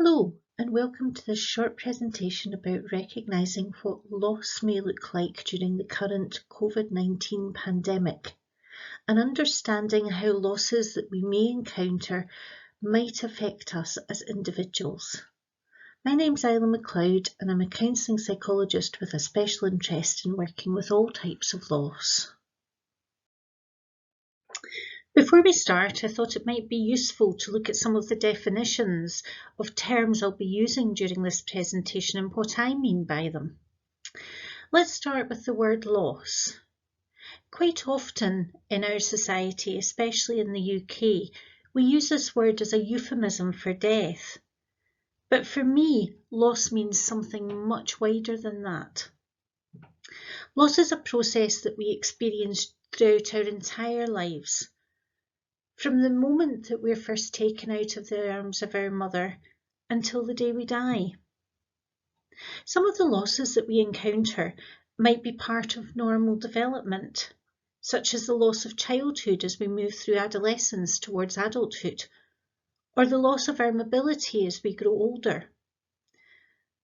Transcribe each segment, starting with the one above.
Hello, and welcome to this short presentation about recognising what loss may look like during the current COVID-19 pandemic and understanding how losses that we may encounter might affect us as individuals. My name's Isla MacLeod and I'm a counselling psychologist with a special interest in working with all types of loss. Before we start, I thought it might be useful to look at some of the definitions of terms I'll be using during this presentation and what I mean by them. Let's start with the word loss. Quite often in our society, especially in the UK, we use this word as a euphemism for death. But for me, loss means something much wider than that. Loss is a process that we experience throughout our entire lives. From the moment that we're first taken out of the arms of our mother until the day we die. Some of the losses that we encounter might be part of normal development, such as the loss of childhood as we move through adolescence towards adulthood, or the loss of our mobility as we grow older.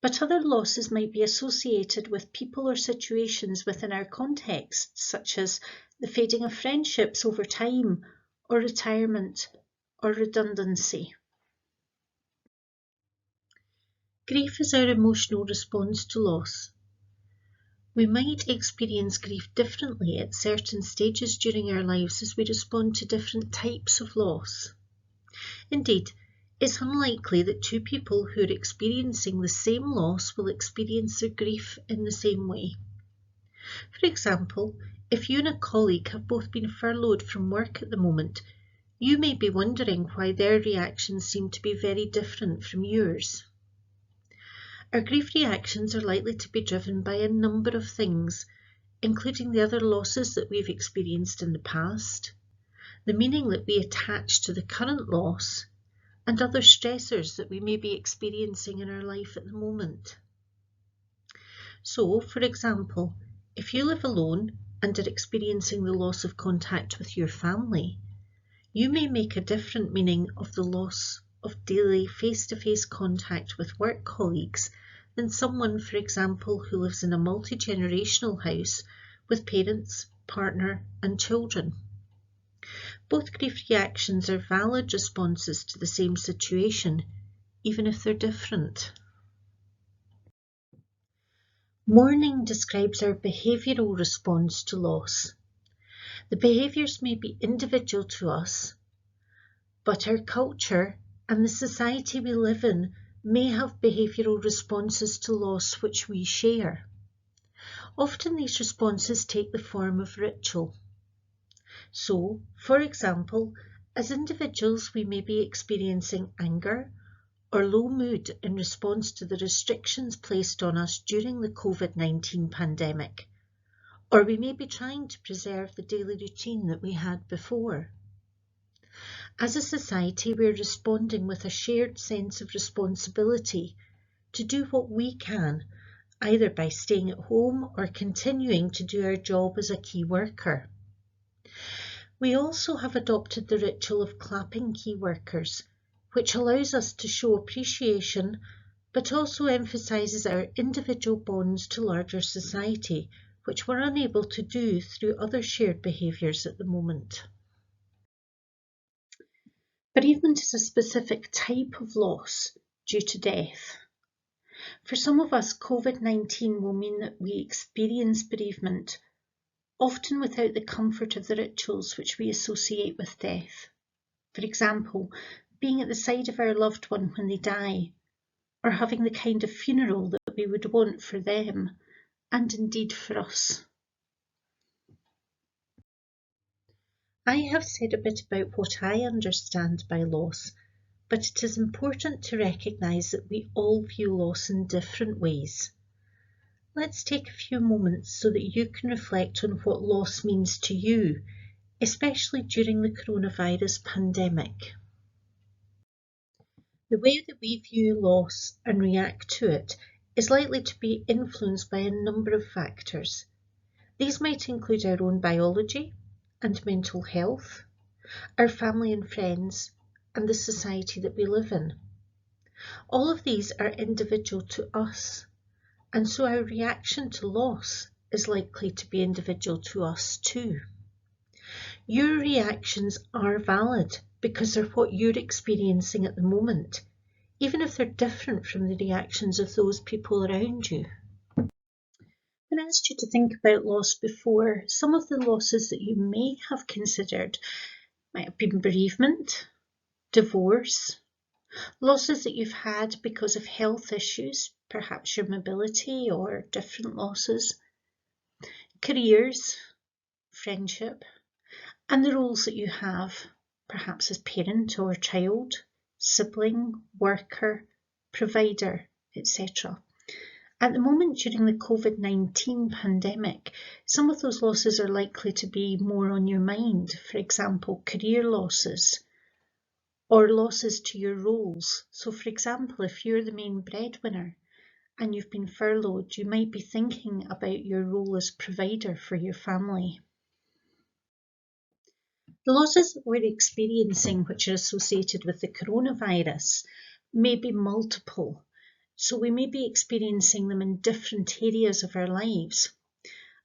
But other losses might be associated with people or situations within our context, such as the fading of friendships over time, or retirement, or redundancy. Grief is our emotional response to loss. We might experience grief differently at certain stages during our lives as we respond to different types of loss. Indeed, it's unlikely that two people who are experiencing the same loss will experience their grief in the same way. For example, if you and a colleague have both been furloughed from work at the moment, you may be wondering why their reactions seem to be very different from yours. Our grief reactions are likely to be driven by a number of things, including the other losses that we've experienced in the past, the meaning that we attach to the current loss, and other stressors that we may be experiencing in our life at the moment. So, for example, if you live alone and are experiencing the loss of contact with your family, you may make a different meaning of the loss of daily face-to-face contact with work colleagues than someone, for example, who lives in a multi-generational house with parents, partner and children. Both grief reactions are valid responses to the same situation, even if they're different. Mourning describes our behavioural response to loss. The behaviours may be individual to us, but our culture and the society we live in may have behavioural responses to loss which we share. Often these responses take the form of ritual. So, for example, as individuals we may be experiencing anger or low mood in response to the restrictions placed on us during the COVID-19 pandemic, or we may be trying to preserve the daily routine that we had before. As a society, we're responding with a shared sense of responsibility to do what we can, either by staying at home or continuing to do our job as a key worker. We also have adopted the ritual of clapping key workers, which allows us to show appreciation, but also emphasises our individual bonds to larger society, which we're unable to do through other shared behaviours at the moment. Bereavement is a specific type of loss due to death. For some of us, COVID-19 will mean that we experience bereavement, often without the comfort of the rituals which we associate with death. For example, being at the side of our loved one when they die, or having the kind of funeral that we would want for them, and indeed for us. I have said a bit about what I understand by loss, but it is important to recognise that we all view loss in different ways. Let's take a few moments so that you can reflect on what loss means to you, especially during the coronavirus pandemic. The way that we view loss and react to it is likely to be influenced by a number of factors. These might include our own biology and mental health, our family and friends, and the society that we live in. All of these are individual to us, and so our reaction to loss is likely to be individual to us too. Your reactions are valid because they're what you're experiencing at the moment, even if they're different from the reactions of those people around you. When I asked you to think about loss before, some of the losses that you may have considered might have been bereavement, divorce, losses that you've had because of health issues, perhaps your mobility or different losses, careers, friendship, and the roles that you have, perhaps as parent or child, sibling, worker, provider, etc. At the moment during the COVID-19 pandemic, some of those losses are likely to be more on your mind. For example, career losses or losses to your roles. So for example, if you're the main breadwinner and you've been furloughed, you might be thinking about your role as provider for your family. The losses that we're experiencing, which are associated with the coronavirus, may be multiple. So we may be experiencing them in different areas of our lives.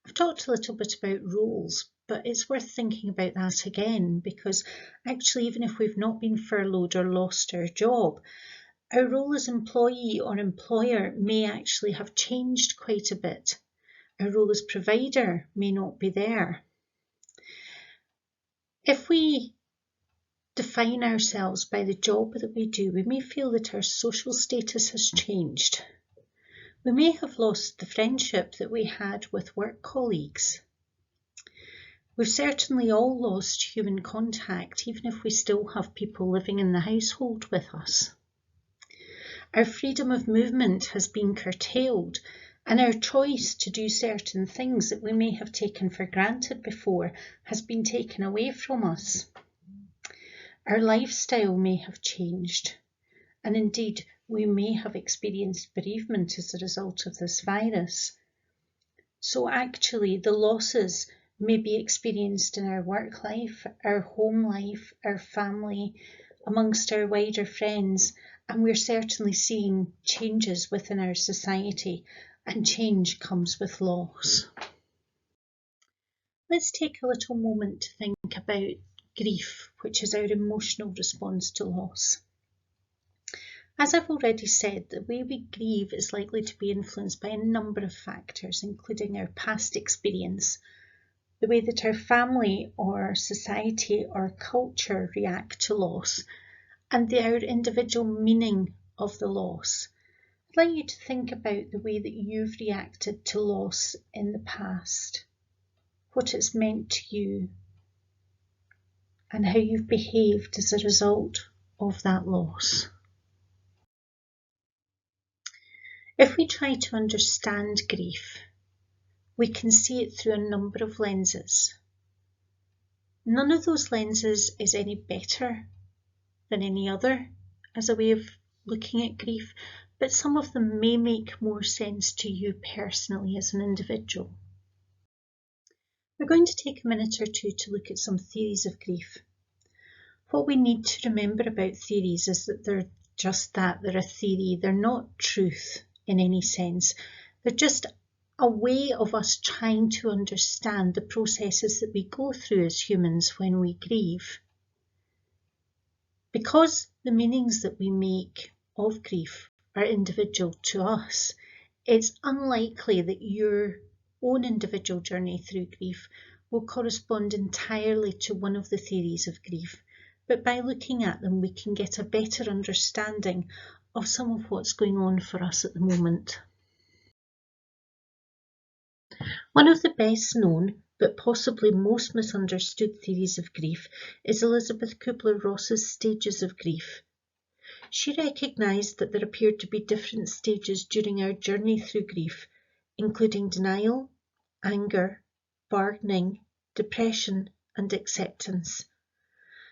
I've talked a little bit about roles, but it's worth thinking about that again, because actually even if we've not been furloughed or lost our job, our role as employee or employer may actually have changed quite a bit. Our role as provider may not be there. If we define ourselves by the job that we do, we may feel that our social status has changed. We may have lost the friendship that we had with work colleagues. We've certainly all lost human contact, even if we still have people living in the household with us. Our freedom of movement has been curtailed, and our choice to do certain things that we may have taken for granted before has been taken away from us. Our lifestyle may have changed, and indeed we may have experienced bereavement as a result of this virus. So actually the losses may be experienced in our work life, our home life, our family, amongst our wider friends, and we're certainly seeing changes within our society, and change comes with loss. Let's take a little moment to think about grief, which is our emotional response to loss. As I've already said, the way we grieve is likely to be influenced by a number of factors, including our past experience, the way that our family or society or culture react to loss, and our individual meaning of the loss. I'd like you to think about the way that you've reacted to loss in the past, what it's meant to you, and how you've behaved as a result of that loss. If we try to understand grief, we can see it through a number of lenses. None of those lenses is any better than any other as a way of looking at grief, but some of them may make more sense to you personally as an individual. We're going to take a minute or two to look at some theories of grief. What we need to remember about theories is that they're just that, they're a theory, they're not truth in any sense. They're just a way of us trying to understand the processes that we go through as humans when we grieve. Because the meanings that we make of grief are individual to us, it's unlikely that your own individual journey through grief will correspond entirely to one of the theories of grief, but by looking at them we can get a better understanding of some of what's going on for us at the moment. One of the best known, but possibly most misunderstood theories of grief is Elizabeth Kubler-Ross's stages of grief. She recognised that there appeared to be different stages during our journey through grief, including denial, anger, bargaining, depression, and acceptance.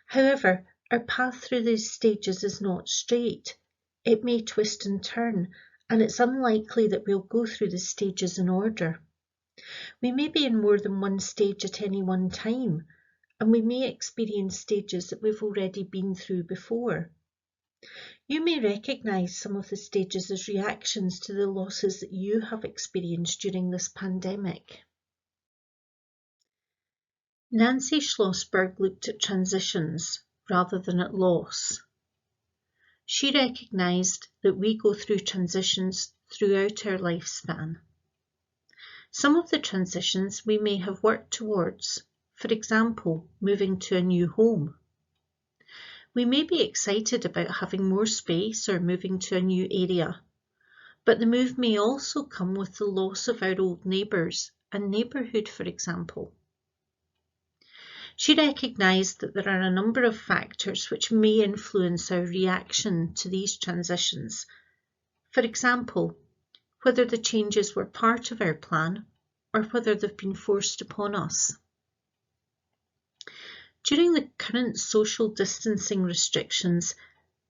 However, our path through these stages is not straight. It may twist and turn, and it's unlikely that we'll go through the stages in order. We may be in more than one stage at any one time, and we may experience stages that we've already been through before. You may recognise some of the stages as reactions to the losses that you have experienced during this pandemic. Nancy Schlossberg looked at transitions rather than at loss. She recognised that we go through transitions throughout our lifespan. Some of the transitions we may have worked towards, for example, moving to a new home. We may be excited about having more space or moving to a new area, but the move may also come with the loss of our old neighbours and neighbourhood, for example. She recognised that there are a number of factors which may influence our reaction to these transitions. For example, whether the changes were part of our plan or whether they've been forced upon us. During the current social distancing restrictions,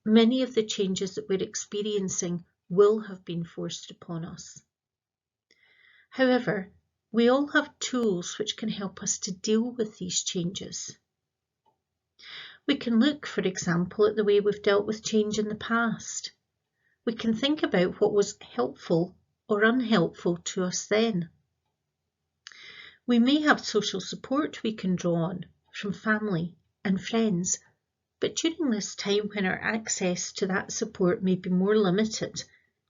many of the changes that we're experiencing will have been forced upon us. However, we all have tools which can help us to deal with these changes. We can look, for example, at the way we've dealt with change in the past. We can think about what was helpful or unhelpful to us then. We may have social support we can draw on from family and friends, but during this time when our access to that support may be more limited,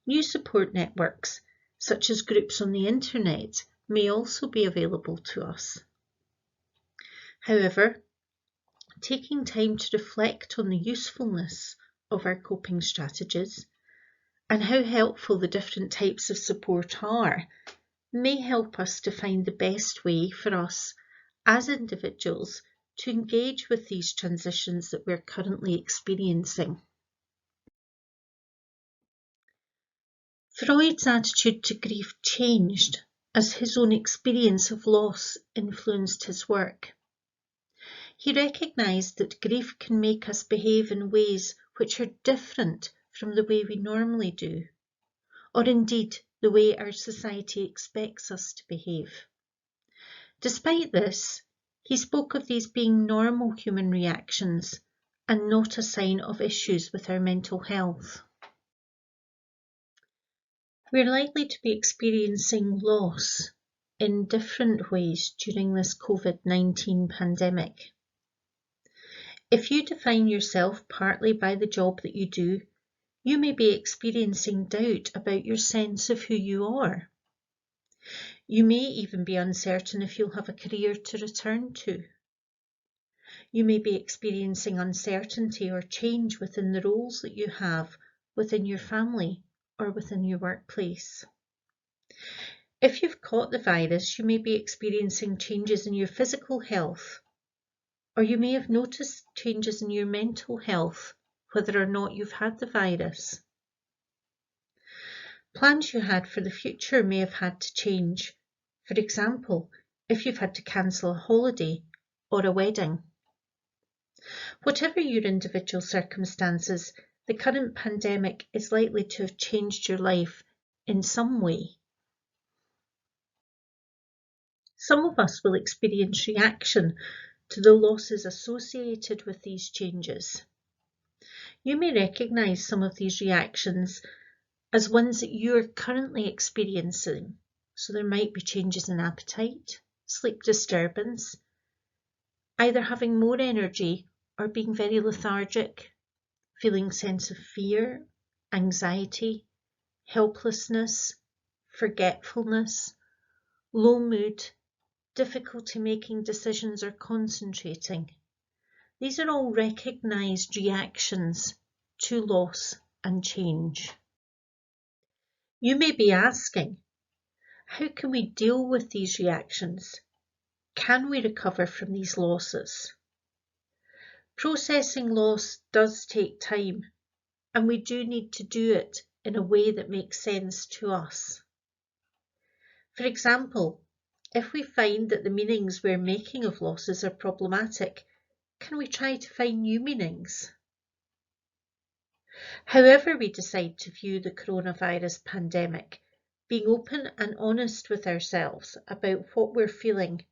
new support networks, such as groups on the internet, may also be available to us. However, taking time to reflect on the usefulness of our coping strategies and how helpful the different types of support are may help us to find the best way for us as individuals to engage with these transitions that we're currently experiencing. Freud's attitude to grief changed as his own experience of loss influenced his work. He recognised that grief can make us behave in ways which are different from the way we normally do, or indeed the way our society expects us to behave. Despite this, he spoke of these being normal human reactions and not a sign of issues with our mental health. We're likely to be experiencing loss in different ways during this COVID-19 pandemic. If you define yourself partly by the job that you do, you may be experiencing doubt about your sense of who you are. You may even be uncertain if you'll have a career to return to. You may be experiencing uncertainty or change within the roles that you have within your family or within your workplace. If you've caught the virus, you may be experiencing changes in your physical health, or you may have noticed changes in your mental health, whether or not you've had the virus. Plans you had for the future may have had to change. For example, if you've had to cancel a holiday or a wedding. Whatever your individual circumstances, the current pandemic is likely to have changed your life in some way. Some of us will experience reaction to the losses associated with these changes. You may recognise some of these reactions as ones that you are currently experiencing. So there might be changes in appetite, sleep disturbance, either having more energy or being very lethargic, feeling sense of fear, anxiety, helplessness, forgetfulness, low mood, difficulty making decisions or concentrating. These are all recognised reactions to loss and change. You may be asking, how can we deal with these reactions? Can we recover from these losses? Processing loss does take time, and we do need to do it in a way that makes sense to us. For example, if we find that the meanings we're making of losses are problematic, can we try to find new meanings? However we decide to view the coronavirus pandemic, being open and honest with ourselves about what we're feeling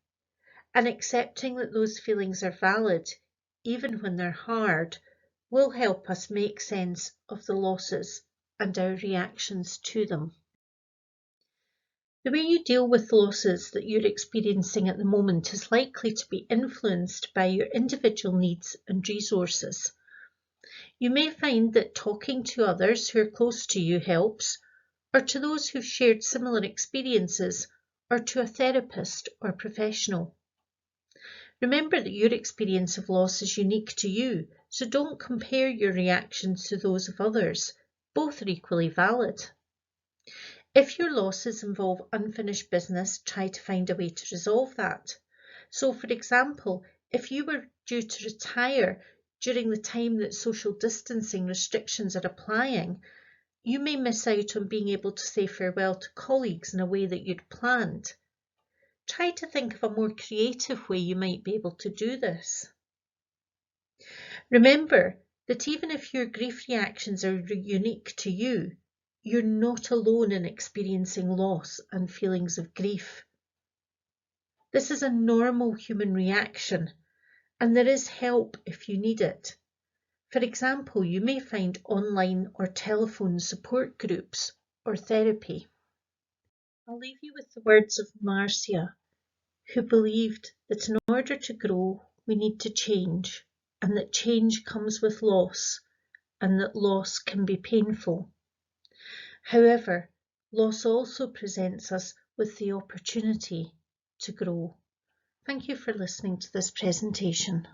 and accepting that those feelings are valid, even when they're hard, will help us make sense of the losses and our reactions to them. The way you deal with losses that you're experiencing at the moment is likely to be influenced by your individual needs and resources. You may find that talking to others who are close to you helps, or to those who've shared similar experiences, or to a therapist or professional. Remember that your experience of loss is unique to you, so don't compare your reactions to those of others. Both are equally valid. If your losses involve unfinished business, try to find a way to resolve that. So, for example, if you were due to retire during the time that social distancing restrictions are applying, you may miss out on being able to say farewell to colleagues in a way that you'd planned. Try to think of a more creative way you might be able to do this. Remember that even if your grief reactions are unique to you, you're not alone in experiencing loss and feelings of grief. This is a normal human reaction, and there is help if you need it. For example, you may find online or telephone support groups or therapy. I'll leave you with the words of Marcia, who believed that in order to grow, we need to change, and that change comes with loss, and that loss can be painful. However, loss also presents us with the opportunity to grow. Thank you for listening to this presentation.